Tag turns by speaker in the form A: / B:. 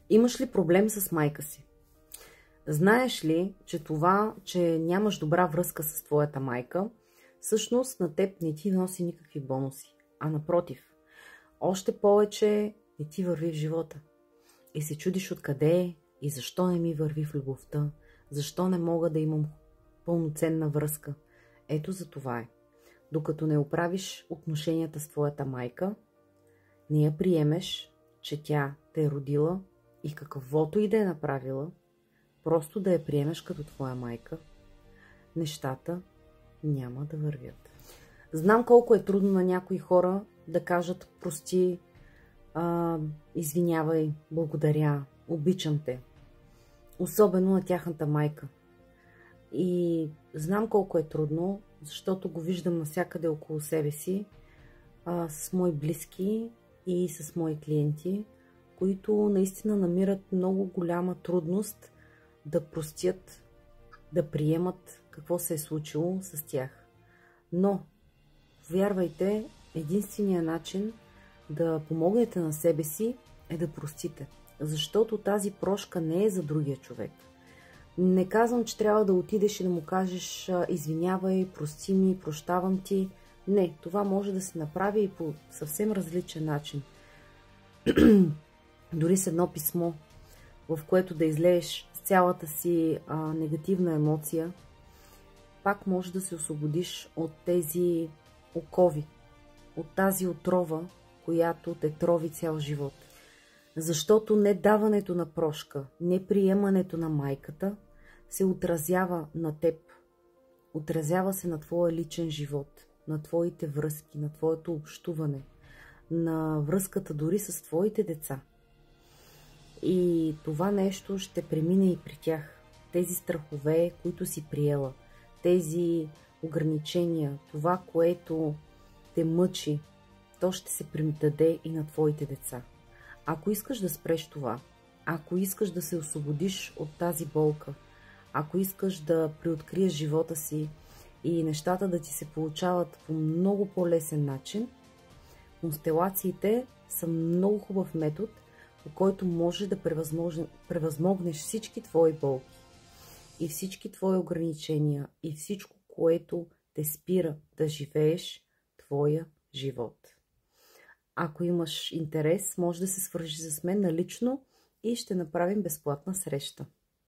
A: Имаш ли проблем с майка си? Знаеш ли, че това, че нямаш добра връзка с твоята майка, всъщност на теб не ти носи никакви бонуси, а напротив, още повече не ти върви в живота. И се чудиш откъде е и защо не ми върви в любовта, защо не мога да имам пълноценна връзка. Ето за това е. Докато не оправиш отношенията с твоята майка, не я приемеш, че тя те е родила и каквото и да е направила, просто да я приемеш като твоя майка, нещата няма да вървят. Знам колко е трудно на някои хора да кажат прости, извинявай, благодаря, обичам те. Особено на тяхната майка. И знам колко е трудно, защото го виждам навсякъде около себе си, с мои близки и с мои клиенти, които наистина намират много голяма трудност да простят, да приемат какво се е случило с тях. Но, вярвайте, единственият начин да помогнете на себе си е да простите. Защото тази прошка не е за другия човек. Не казвам, че трябва да отидеш и да му кажеш извинявай, прости ми, прощавам ти. Не, това може да се направи и по съвсем различен начин. Дори с едно писмо, в което да излееш цялата си негативна емоция, пак може да се освободиш от тези окови, от тази отрова, която те трови цял живот. Защото недаването на прошка, неприемането на майката се отразява на теб. Отразява се на твоя личен живот, на твоите връзки, на твоето общуване, на връзката дори с твоите деца. И това нещо ще премине и при тях. Тези страхове, които си приела, тези ограничения, това, което те мъчи, то ще се предаде и на твоите деца. Ако искаш да спреш това, ако искаш да се освободиш от тази болка, ако искаш да преоткриеш живота си и нещата да ти се получават по много по-лесен начин, констелациите са много хубав метод, по който можеш да превъзмогнеш всички твои болки и всички твои ограничения и всичко, което те спира да живееш твоя живот. Ако имаш интерес, може да се свържиш с мен налично и ще направим безплатна среща.